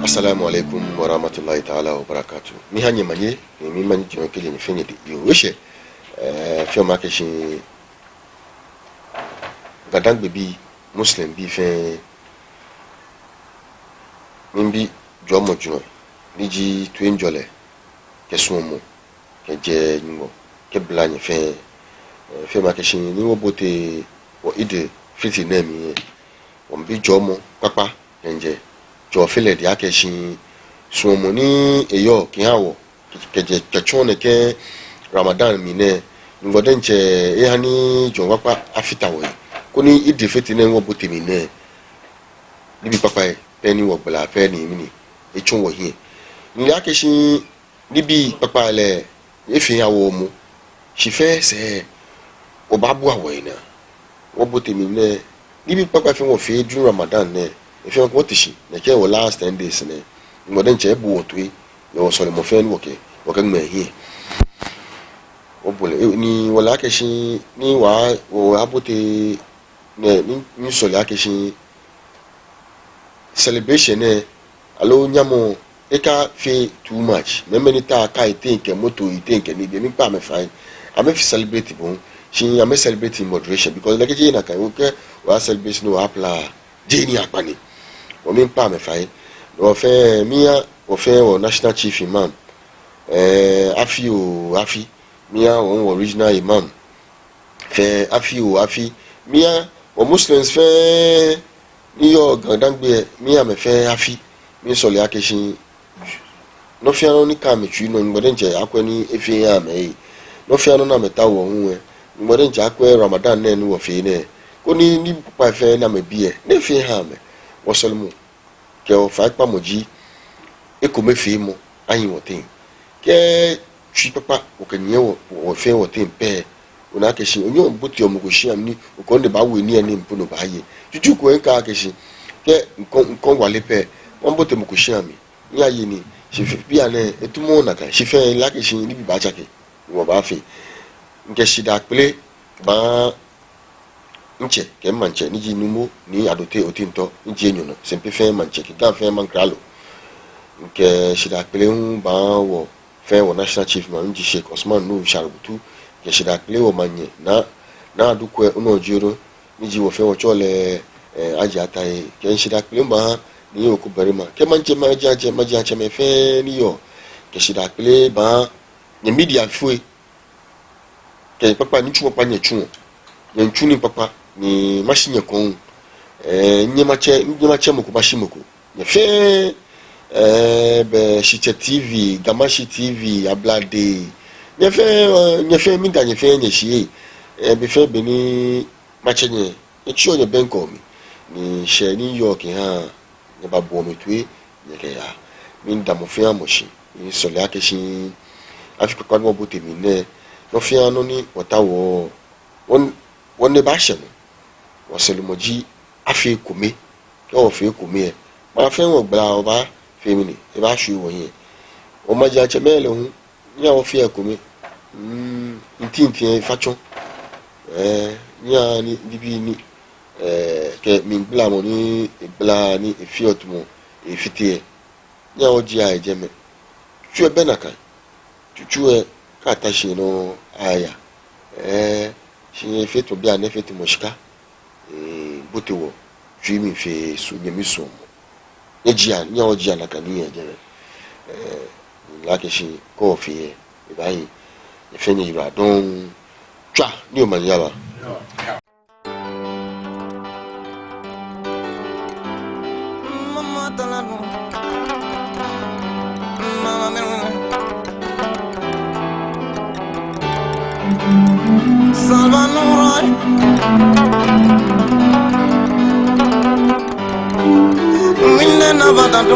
Assalamu alaikum wa rahmatullahi ta'ala wa barakatuh. Mi hanye manye, mi manye jino kile ni fenye di. Yo, wishe, fiyo make shi gadang bebi Muslim bi fen mimbi jomo jino. Niji tuyen jole, ke sumo, ke je nyingo, ke blanye fen. Fiyo make shi ni wobote wa ide fiti nemi. Wambi jomo, papa, kenje. Jo fele di ake shi sumo ni eyo kihawo ke chone ke Ramadan mine ngodenche ehani jo wapa afita wo koni idefeti ne wo bote mine nibi papa e peni wo bla peni mini e chon wo hie ni ake shi nibi papa le efi yawo mu shi fe se obabu awo ina wo bote mine nibi papa fe wo fe du Ramadan ne if you want to see, the care will last 10 days. More than check what we your solemn friend working me here. Ni Walakishi, ni wa or Abuti New Solakishi celebration. Alone Yamo, Eka fee too much. Memenita, I think, and moto you think, and if you me fine. I may celebrate it. She I may celebrate in moderation because like a Jane, I can okay, or celebration no apply. Jane Akbani. Omi pa me fai no fe mia o fe o national chief imam afi mia o original imam fe afi mia o muslims fe ni yo gandangbe mia me fe afi mi so le akeshi no fi anu ni ka me twi no ngode nje akwani efi ya me no fi anu na meta wo hu e ngode nje akwa Ramadan na ni wo fe ne ko ni pa fe na me bie ne fi ha me wasalmu ke o fa pa moji e ko me fi mo ayin wotin ke twi papa o kenye wo fe wotin pe una ke shi onyo buti o mugo shi amni o ko nde ba we ni eni mpo no ba ye tutu ko enka ke shi ke nkon wale pe won bote mugo shi ami ni aye ni shi bi ane etumo na ka shi fe la ke shi ni bi ba chake wo ba fe nke shi da pele ba nche ke manche ni jinumo ni adote otinto nje enyo no SEMPE fe manche ke ga fe mankralo nke shida pele un ba wo fe wo national chief man nji Sheikh Osman no sharubutu ke shida pele wo manye na adukwe uno jiro ni ji wo fe wo chole aji atai ke shida pele ba ni oku barima ke manche majaje me fe ni yo ke shida pele ba ni media fue ke papa ni chuo pa nye chuo ni papa ni machine kon nyemache moko bashimoko ne fe be shite TV GAMASHIE TV ablade ne fe mi da ne fe nye shie be fe be ni machenye e chi onye benko mi ni she New York ha ne babo mi tue ne ke ya mi nda mo fe amoshi ni so le akeshi afika kwa mo bote mi ne no fe anu ni watawo won ne ba she no wasalimoji afi kumi ke o fi kumi e ma fe won gba oba femini e ba shu wo yin o ma ja che mele hu nya o fi kumi ntintin fachon nya ni bibi ni ke min bla mo ni bla ni e fi otumo e fitie nya o ji ai jeme tu e benaka tu e ka ta shi no aya shi fi to bia ne fi to moshika botewo dreaming fe so nyemi so ejia nya ojia na kani ejere lakeshi ko fi e bayi e fenye ira don twa ni o manyala mama talanu mama mero salvanurai minna nabata to